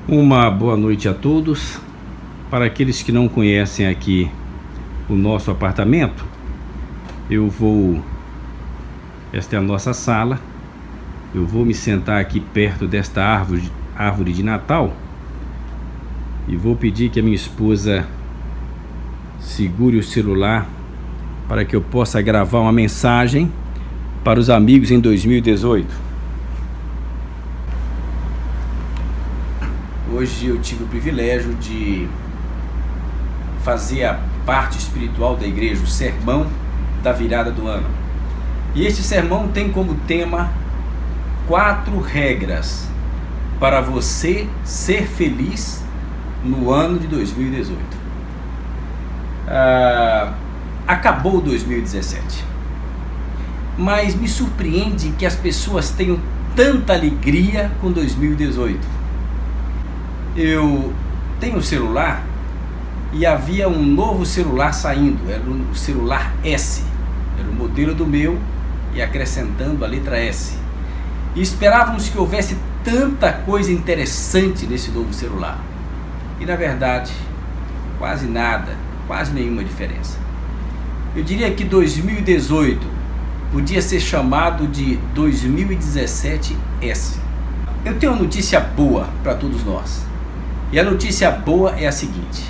Uma boa noite a todos. Para aqueles que não conhecem aqui o nosso apartamento, esta é a nossa sala. Eu vou me sentar aqui perto desta árvore de Natal e vou pedir que a minha esposa segure o celular para que eu possa gravar uma mensagem para os amigos em 2018. Hoje eu tive o privilégio de fazer a parte espiritual da igreja, o sermão da virada do ano. E este sermão tem como tema 4 regras para você ser feliz no ano de 2018. Acabou 2017, mas me surpreende que as pessoas tenham tanta alegria com 2018. Eu tenho um celular e havia um novo celular saindo, era o celular S, era o modelo do meu e acrescentando a letra S. E esperávamos que houvesse tanta coisa interessante nesse novo celular. E na verdade, quase nada, quase nenhuma diferença. Eu diria que 2018 podia ser chamado de 2017S. Eu tenho uma notícia boa para todos nós. E a notícia boa é a seguinte: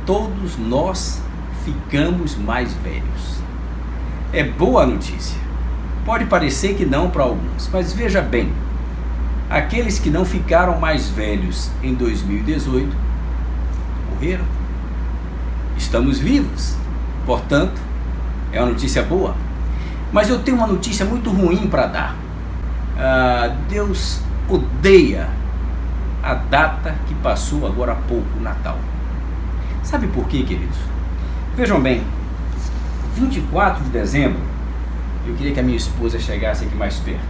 todos nós ficamos mais velhos. É boa a notícia. Pode parecer que não para alguns, mas veja bem, aqueles que não ficaram mais velhos em 2018 morreram. Estamos vivos, portanto, é uma notícia boa. Mas eu tenho uma notícia muito ruim para dar. Deus odeia a data que passou agora há pouco, o Natal. Sabe por quê, queridos? Vejam bem, 24 de dezembro, eu queria que a minha esposa chegasse aqui mais perto.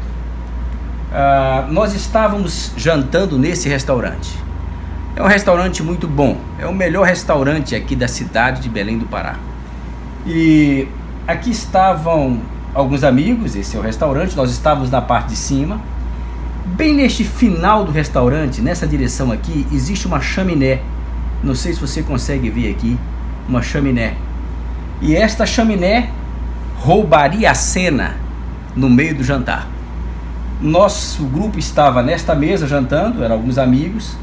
Nós estávamos jantando nesse restaurante. É um restaurante muito bom, é o melhor restaurante aqui da cidade de Belém do Pará. E aqui estavam alguns amigos, esse é o restaurante, nós estávamos na parte de cima. Bem neste final do restaurante, nessa direção aqui, existe uma chaminé. Não sei se você consegue ver aqui, uma chaminé. E esta chaminé roubaria a cena no meio do jantar. Nosso grupo estava nesta mesa jantando, eram alguns amigos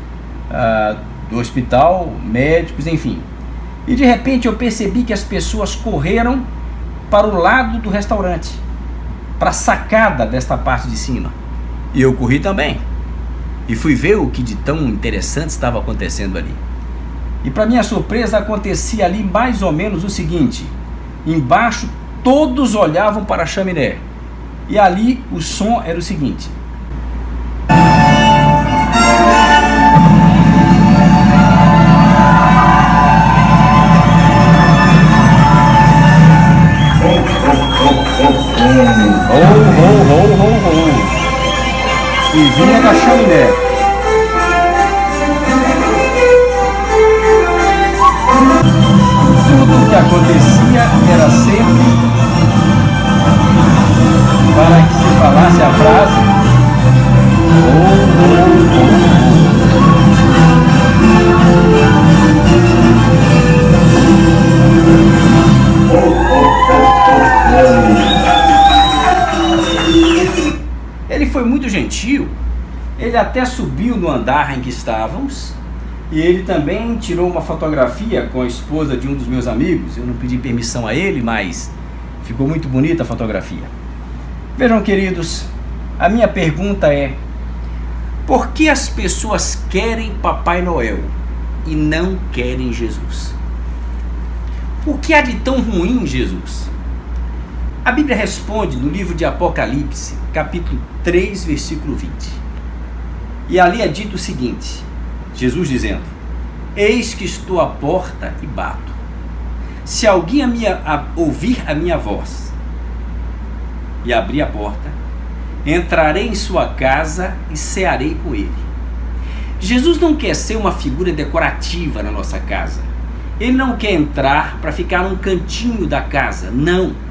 do hospital, médicos, enfim. E de repente eu percebi que as pessoas correram para o lado do restaurante, para a sacada desta parte de cima. E eu corri também. E fui ver o que de tão interessante estava acontecendo ali. E para minha surpresa acontecia ali mais ou menos o seguinte: embaixo todos olhavam para a chaminé. E ali o som era o seguinte. E vinha da chaminé. Tudo o que acontecia era sempre para que se falasse a frase Ele foi muito gentil. Ele até subiu no andar em que estávamos e ele também tirou uma fotografia com a esposa de um dos meus amigos. Eu não pedi permissão a ele, mas ficou muito bonita a fotografia. Vejam, queridos, a minha pergunta é: por que as pessoas querem Papai Noel e não querem Jesus? O que há de tão ruim em Jesus? A Bíblia responde no livro de Apocalipse, capítulo 3, versículo 20. E ali é dito o seguinte, Jesus dizendo: eis que estou à porta e bato. Se alguém ouvir a minha voz e abrir a porta, entrarei em sua casa e cearei com ele. Jesus não quer ser uma figura decorativa na nossa casa. Ele não quer entrar para ficar num cantinho da casa, não.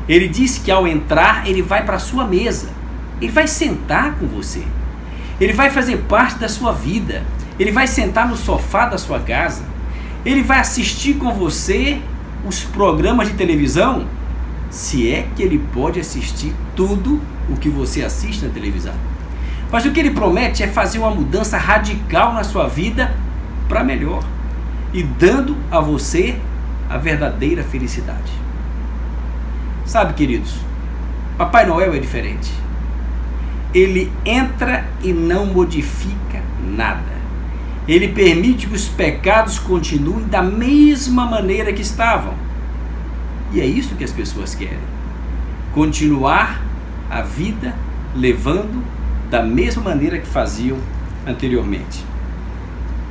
Ele diz que ao entrar, ele vai para a sua mesa. Ele vai sentar com você. Ele vai fazer parte da sua vida. Ele vai sentar no sofá da sua casa. Ele vai assistir com você os programas de televisão, se é que ele pode assistir tudo o que você assiste na televisão. Mas o que ele promete é fazer uma mudança radical na sua vida para melhor e dando a você a verdadeira felicidade. Sabe, queridos, Papai Noel é diferente. Ele entra e não modifica nada. Ele permite que os pecados continuem da mesma maneira que estavam. E é isso que as pessoas querem. Continuar a vida levando da mesma maneira que faziam anteriormente.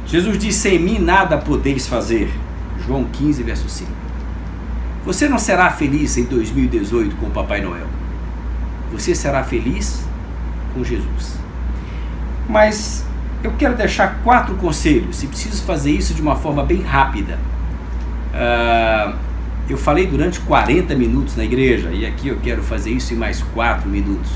Jesus disse: sem mim nada podeis fazer. João 15, verso 5. Você não será feliz em 2018 com o Papai Noel. Você será feliz com Jesus. Mas eu quero deixar 4 conselhos, e preciso fazer isso de uma forma bem rápida. Eu falei durante 40 minutos na igreja, e aqui eu quero fazer isso em mais 4 minutos.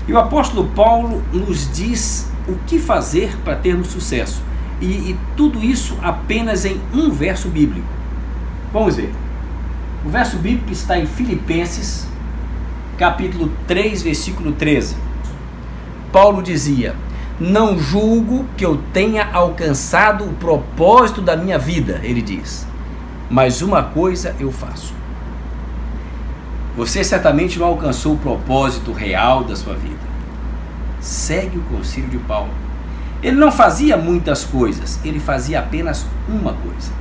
E o apóstolo Paulo nos diz o que fazer para termos sucesso. E tudo isso apenas em um verso bíblico. Vamos ver. O verso bíblico está em Filipenses, capítulo 3, versículo 13. Paulo dizia: não julgo que eu tenha alcançado o propósito da minha vida, ele diz, mas uma coisa eu faço. Você certamente não alcançou o propósito real da sua vida. Segue o conselho de Paulo. Ele não fazia muitas coisas, ele fazia apenas uma coisa.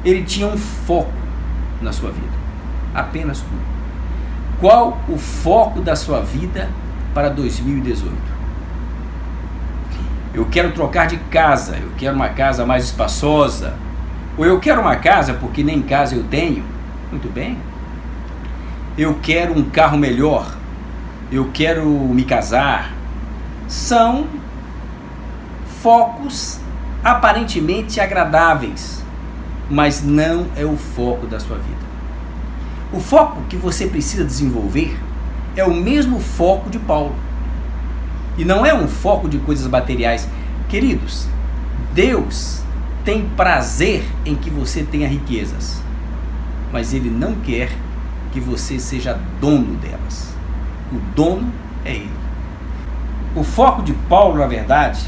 Ele tinha um foco na sua vida, apenas um. Qual o foco da sua vida para 2018? Eu quero trocar de casa, eu quero uma casa mais espaçosa, ou eu quero uma casa porque nem casa eu tenho. Muito bem. Eu quero um carro melhor, eu quero me casar. São focos aparentemente agradáveis, mas não é o foco da sua vida. O foco que você precisa desenvolver é o mesmo foco de Paulo. E não é um foco de coisas materiais. Queridos, Deus tem prazer em que você tenha riquezas, mas Ele não quer que você seja dono delas. O dono é Ele. O foco de Paulo, na verdade,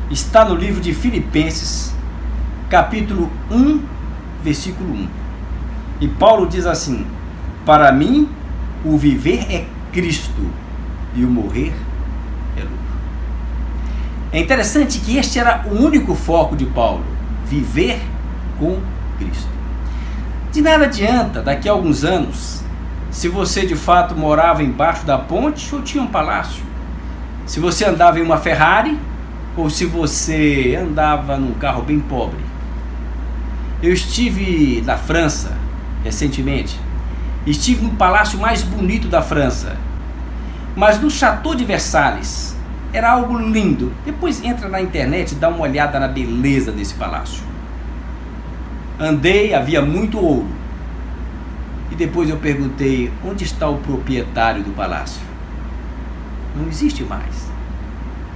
está no livro de Filipenses, capítulo 1, versículo 1. E Paulo diz assim: para mim, o viver é Cristo e o morrer é lucro. É interessante que este era o único foco de Paulo: viver com Cristo. De nada adianta, daqui a alguns anos, se você de fato morava embaixo da ponte ou tinha um palácio, se você andava em uma Ferrari ou se você andava num carro bem pobre. Eu estive na França recentemente, estive no palácio mais bonito da França, mas no Château de Versalhes. Era algo lindo. Depois entra na internet e dá uma olhada na beleza desse palácio. Andei, havia muito ouro. E depois eu perguntei: onde está o proprietário do palácio? Não existe mais.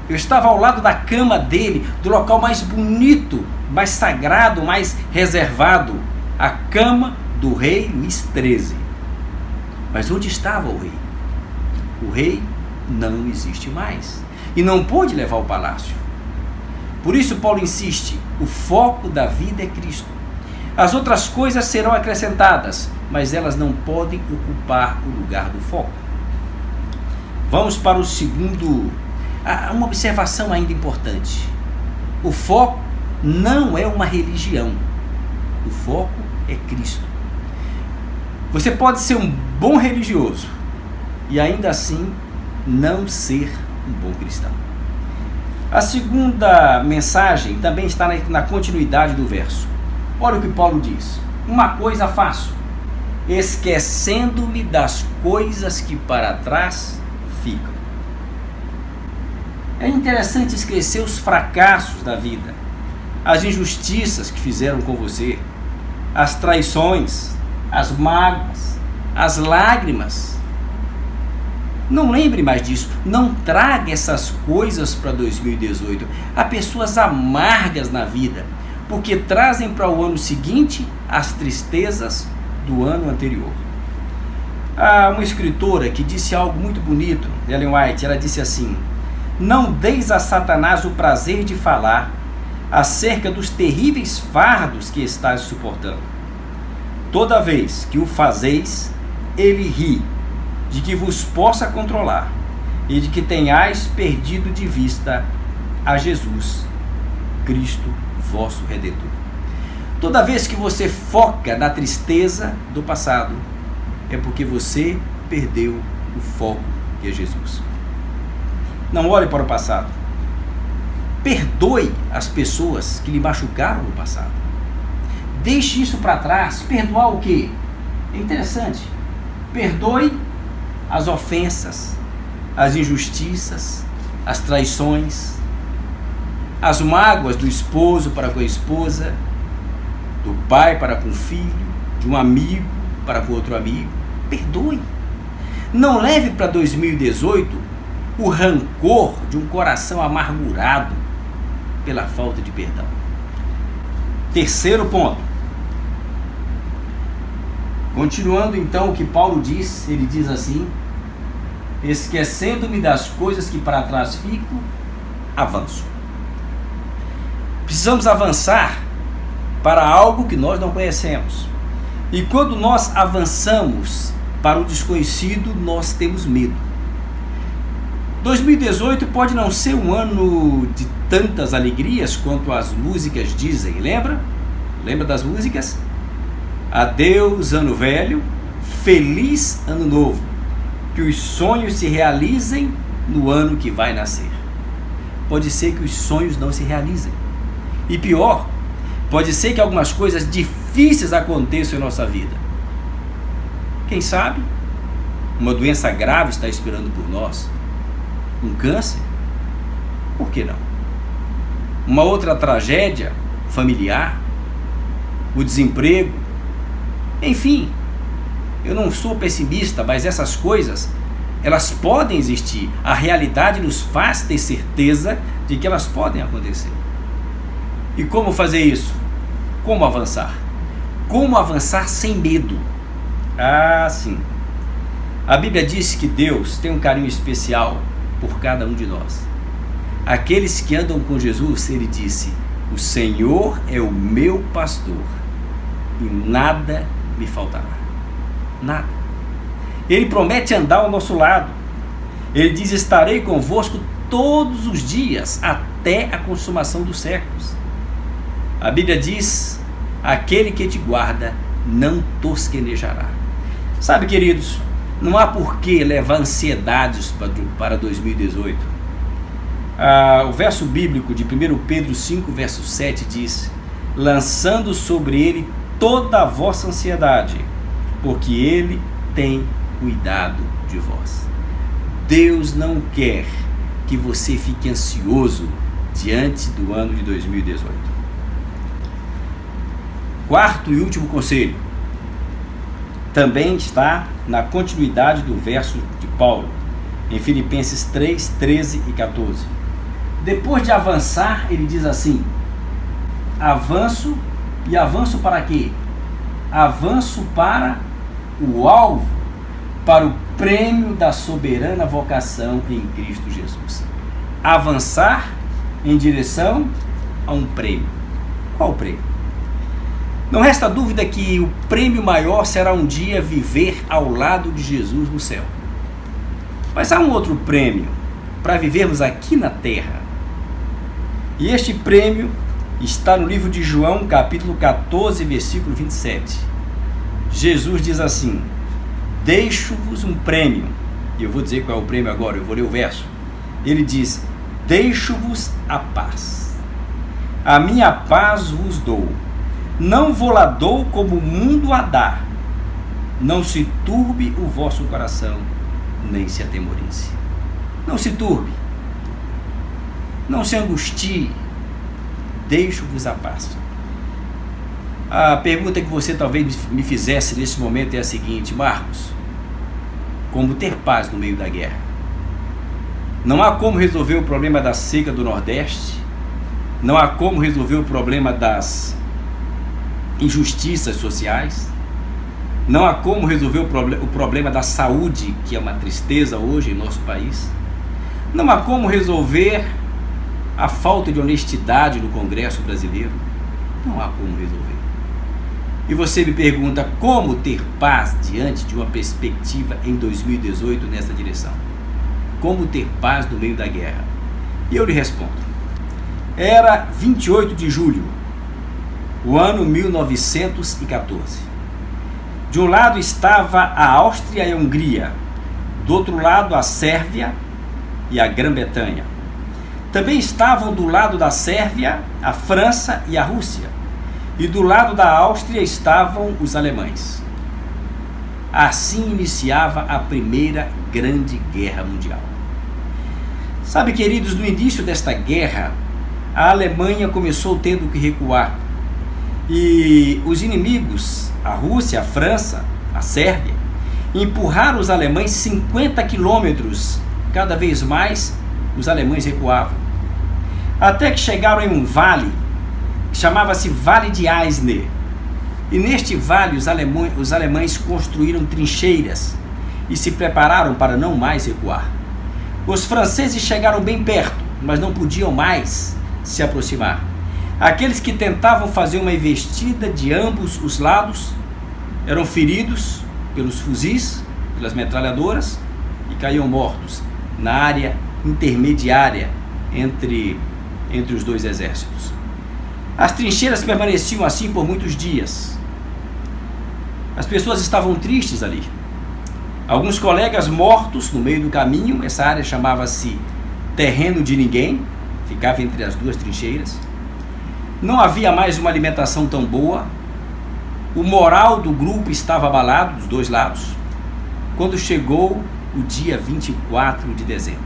Eu estava ao lado da cama dele, do local mais bonito, mais sagrado, mais reservado, a cama do rei Luís XIII. Mas onde estava o rei? O rei não existe mais e não pôde levar o palácio. Por isso Paulo insiste: o foco da vida é Cristo. As outras coisas serão acrescentadas, mas elas não podem ocupar o lugar do foco. Vamos para o segundo. Uma observação ainda importante: o foco não é uma religião, o foco é Cristo. Você pode ser um bom religioso e ainda assim não ser um bom cristão. A segunda mensagem também está na continuidade do verso. Olha o que Paulo diz: uma coisa faço, esquecendo-me das coisas que para trás ficam. É interessante esquecer os fracassos da vida, as injustiças que fizeram com você, as traições, as mágoas, as lágrimas. Não lembre mais disso. Não traga essas coisas para 2018. Há pessoas amargas na vida, porque trazem para o ano seguinte as tristezas do ano anterior. Há uma escritora que disse algo muito bonito, Ellen White. Ela disse assim: não deis a Satanás o prazer de falar acerca dos terríveis fardos que estáis suportando. Toda vez que o fazeis, ele ri de que vos possa controlar e de que tenhais perdido de vista a Jesus Cristo, vosso Redentor. Toda vez que você foca na tristeza do passado, é porque você perdeu o foco, que é Jesus. Não olhe para o passado. Perdoe as pessoas que lhe machucaram no passado. Deixe isso para trás. Perdoar o quê? É interessante. Perdoe as ofensas, as injustiças, as traições, as mágoas do esposo para com a esposa, do pai para com o filho, de um amigo para com outro amigo. Perdoe. Não leve para 2018 o rancor de um coração amargurado pela falta de perdão. Terceiro ponto. Continuando então o que Paulo diz, ele diz assim: esquecendo-me das coisas que para trás fico, avanço. Precisamos avançar para algo que nós não conhecemos. E quando nós avançamos para o desconhecido, nós temos medo. 2018 pode não ser um ano de tantas alegrias quanto as músicas dizem. Lembra? Lembra das músicas? Adeus, ano velho, feliz ano novo. Que os sonhos se realizem no ano que vai nascer. Pode ser que os sonhos não se realizem. E pior, pode ser que algumas coisas difíceis aconteçam em nossa vida. Quem sabe? Uma doença grave está esperando por nós. Um câncer? Por que não? Uma outra tragédia familiar? O desemprego? Enfim, eu não sou pessimista, mas essas coisas, elas podem existir. A realidade nos faz ter certeza de que elas podem acontecer. E como fazer isso? Como avançar? Como avançar sem medo? Ah, sim. A Bíblia diz que Deus tem um carinho especial por cada um de nós. Aqueles que andam com Jesus, ele disse: o Senhor é o meu pastor e nada me faltará. Nada. Ele promete andar ao nosso lado. Ele diz: estarei convosco todos os dias até a consumação dos séculos. A Bíblia diz: aquele que te guarda não tosquenejará. Sabe, queridos, não há por que levar ansiedades para 2018. O verso bíblico de 1 Pedro 5, verso 7 diz: lançando sobre ele toda a vossa ansiedade, porque ele tem cuidado de vós. Deus não quer que você fique ansioso diante do ano de 2018. Quarto e último conselho também está na continuidade do verso de Paulo, em Filipenses 3, 13 e 14. Depois de avançar, ele diz assim: avanço. E avanço para quê? Avanço para o alvo, para o prêmio da soberana vocação em Cristo Jesus. Avançar em direção a um prêmio. Qual o prêmio? Não resta dúvida que o prêmio maior será um dia viver ao lado de Jesus no céu. Mas há um outro prêmio para vivermos aqui na terra. E este prêmio está no livro de João, capítulo 14, versículo 27. Jesus diz assim: deixo-vos um prêmio. E eu vou dizer qual é o prêmio agora, eu vou ler o verso. Ele diz: deixo-vos a paz. A minha paz vos dou. Não vou lá dou como o mundo a dá. Não se turbe o vosso coração, nem se atemorize. Não se turbe. Não se angustie. Deixo-vos a paz. A pergunta que você talvez me fizesse nesse momento é a seguinte: Marcos, como ter paz no meio da guerra. Não há como resolver o problema da seca do Nordeste, não há como resolver o problema das injustiças sociais, não há como resolver o problema da saúde, que é uma tristeza hoje em nosso país, não há como resolver a falta de honestidade no Congresso brasileiro, não há como resolver. E você me pergunta como ter paz diante de uma perspectiva em 2018 nessa direção? Como ter paz no meio da guerra? E eu lhe respondo. Era 28 de julho, o ano 1914. De um lado estava a Áustria e a Hungria, do outro lado a Sérvia e a Grã-Bretanha. Também estavam do lado da Sérvia a França e a Rússia, e do lado da Áustria estavam os alemães. Assim iniciava a Primeira Grande Guerra Mundial. Sabe, queridos, no início desta guerra, a Alemanha começou tendo que recuar. E os inimigos, a Rússia, a França, a Sérvia, empurraram os alemães 50 quilômetros. Cada vez mais, os alemães recuavam. Até que chegaram em um vale, que chamava-se Vale de Aisne. E neste vale, os alemães construíram trincheiras e se prepararam para não mais recuar. Os franceses chegaram bem perto, mas não podiam mais se aproximar. Aqueles que tentavam fazer uma investida de ambos os lados eram feridos pelos fuzis, pelas metralhadoras e caíam mortos na área intermediária entre os dois exércitos. As trincheiras permaneciam assim por muitos dias. As pessoas estavam tristes ali. Alguns colegas mortos no meio do caminho. Essa área chamava-se Terreno de Ninguém, ficava entre as duas trincheiras. Não havia mais uma alimentação tão boa. O moral do grupo estava abalado dos dois lados. Quando chegou o dia 24 de dezembro,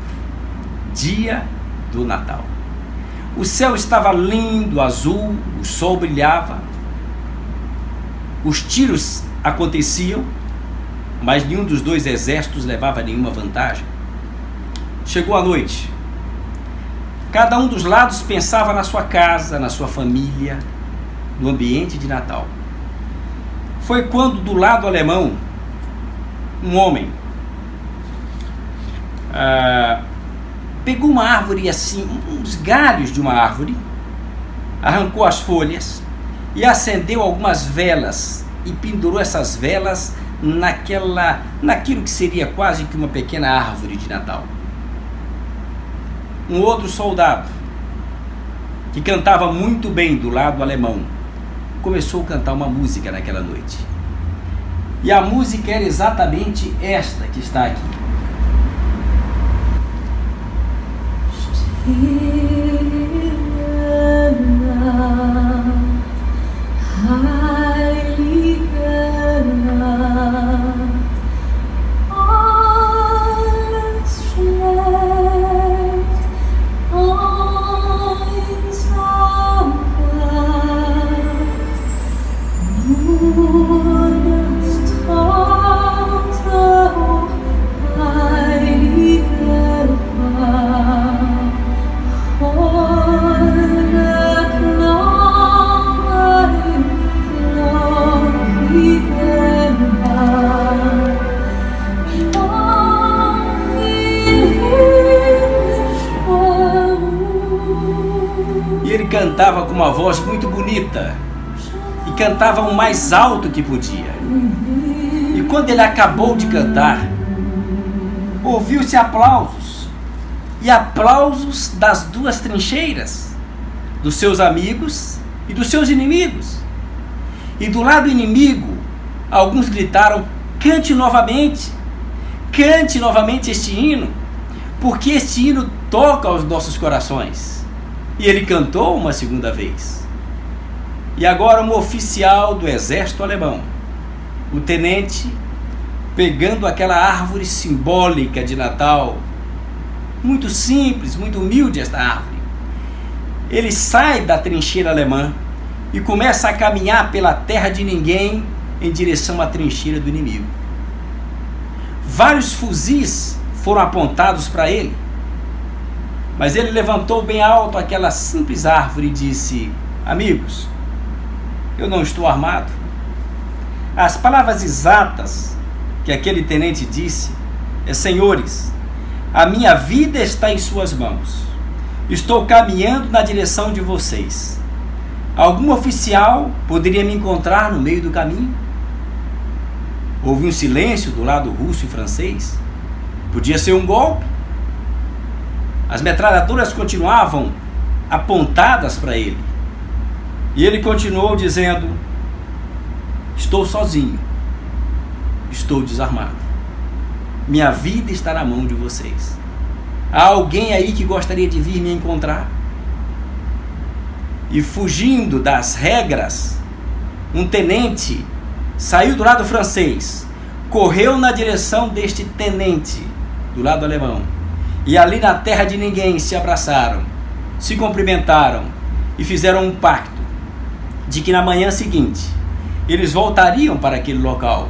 dia do Natal. O céu estava lindo, azul, o sol brilhava. Os tiros aconteciam, mas nenhum dos dois exércitos levava nenhuma vantagem. Chegou a noite. Cada um dos lados pensava na sua casa, na sua família, no ambiente de Natal. Foi quando, do lado alemão, um homem pegou uma árvore assim, uns galhos de uma árvore, arrancou as folhas e acendeu algumas velas e pendurou essas velas naquilo que seria quase que uma pequena árvore de Natal. Um outro soldado, que cantava muito bem do lado alemão, começou a cantar uma música naquela noite. E a música era exatamente esta que está aqui. E ele cantava com uma voz muito bonita e cantava o mais alto que podia. E quando ele acabou de cantar, ouviu-se aplausos, e aplausos das duas trincheiras, dos seus amigos e dos seus inimigos. E do lado inimigo, alguns gritaram: cante novamente este hino, porque este hino toca aos nossos corações. E ele cantou uma segunda vez. E agora um oficial do exército alemão, o tenente, pegando aquela árvore simbólica de Natal, muito simples, muito humilde esta árvore, ele sai da trincheira alemã e começa a caminhar pela terra de ninguém em direção à trincheira do inimigo. Vários fuzis foram apontados para ele, mas ele levantou bem alto aquela simples árvore e disse: amigos, eu não estou armado. As palavras exatas que aquele tenente disse é: senhores, a minha vida está em suas mãos. Estou caminhando na direção de vocês. Algum oficial poderia me encontrar no meio do caminho? Houve um silêncio do lado russo e francês. Podia ser um golpe. As metralhadoras continuavam apontadas para ele. E ele continuou dizendo: estou sozinho. Estou desarmado. Minha vida está na mão de vocês. Há alguém aí que gostaria de vir me encontrar? E fugindo das regras, um tenente saiu do lado francês, correu na direção deste tenente do lado alemão, e ali na terra de ninguém se abraçaram, se cumprimentaram e fizeram um pacto de que na manhã seguinte eles voltariam para aquele local,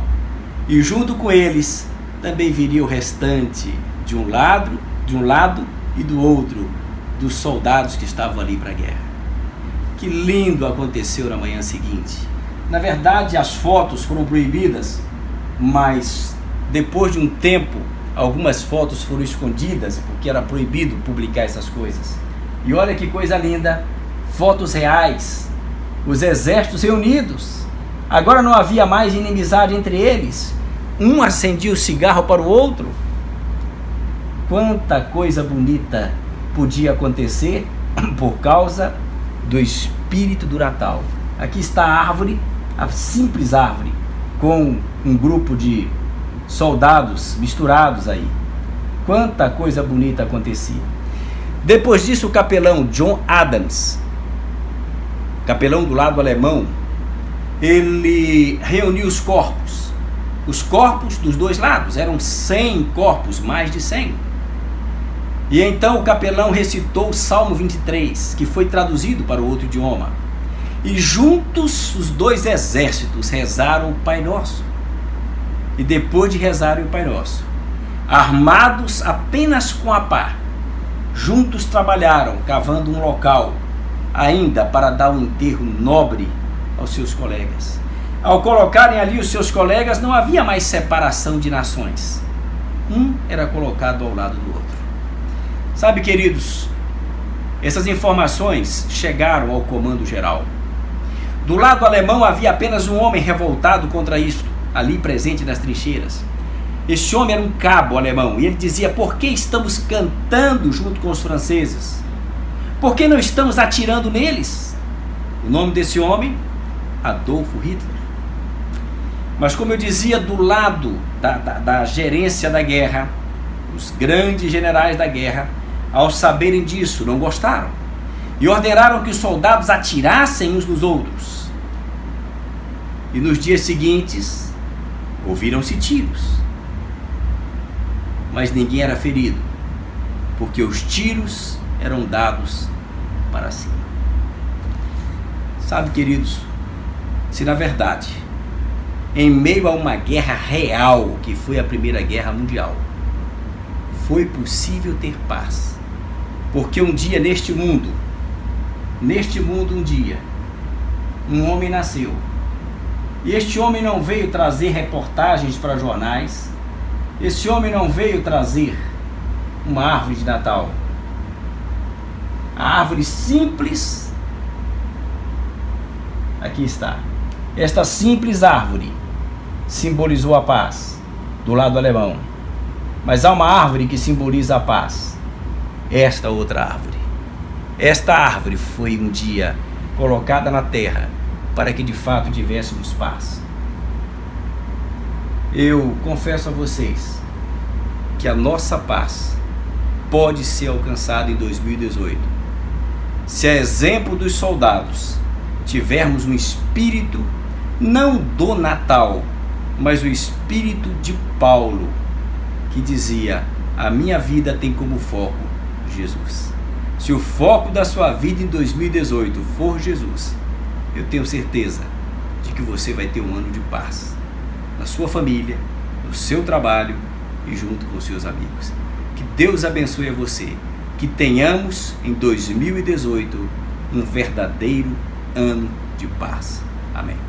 e junto com eles também viria o restante de um lado e do outro dos soldados que estavam ali para a guerra. Que lindo aconteceu na manhã seguinte. Na verdade, as fotos foram proibidas, mas depois de um tempo, algumas fotos foram escondidas, porque era proibido publicar essas coisas. E olha que coisa linda, fotos reais, os exércitos reunidos. Agora não havia mais inimizade entre eles. Um acendia o cigarro para o outro. Quanta coisa bonita podia acontecer por causa do espírito do Natal. Aqui está a árvore, a simples árvore, com um grupo de soldados misturados aí. Quanta coisa bonita acontecia. Depois disso, o capelão John Adams, capelão do lado alemão, ele reuniu os corpos dos dois lados. Eram 100 corpos, mais de 100. E então o capelão recitou o Salmo 23, que foi traduzido para o outro idioma. E juntos os dois exércitos rezaram o Pai Nosso. E depois de rezarem o Pai Nosso, armados apenas com a pá, juntos trabalharam, cavando um local, ainda para dar um enterro nobre aos seus colegas. Ao colocarem ali os seus colegas, não havia mais separação de nações. Um era colocado ao lado do outro. Sabe, queridos, essas informações chegaram ao comando geral. Do lado alemão havia apenas um homem revoltado contra isto, ali presente nas trincheiras. Este homem era um cabo alemão, e ele dizia: por que estamos cantando junto com os franceses? Por que não estamos atirando neles? O nome desse homem? Adolfo Hitler. Mas como eu dizia, do lado da gerência da guerra, os grandes generais da guerra, ao saberem disso, não gostaram e ordenaram que os soldados atirassem uns nos outros. E nos dias seguintes, ouviram-se tiros, mas ninguém era ferido, porque os tiros eram dados para cima. Sabe, queridos, se na verdade, em meio a uma guerra real, que foi a Primeira Guerra Mundial, foi possível ter paz, porque um dia neste mundo um dia, um homem nasceu, e este homem não veio trazer reportagens para jornais, esse homem não veio trazer uma árvore de Natal. A árvore simples, aqui está. Esta simples árvore simbolizou a paz do lado alemão. Mas há uma árvore que simboliza a paz. Esta outra árvore. Esta árvore foi um dia colocada na terra para que de fato tivéssemos paz. Eu confesso a vocês que a nossa paz pode ser alcançada em 2018. Se a exemplo dos soldados tivermos um espírito não do Natal, mas o espírito de Paulo, que dizia: a minha vida tem como foco Jesus. Se o foco da sua vida em 2018 for Jesus, eu tenho certeza de que você vai ter um ano de paz na sua família, no seu trabalho e junto com seus amigos. Que Deus abençoe a você. Que tenhamos em 2018 um verdadeiro ano de paz. Amém.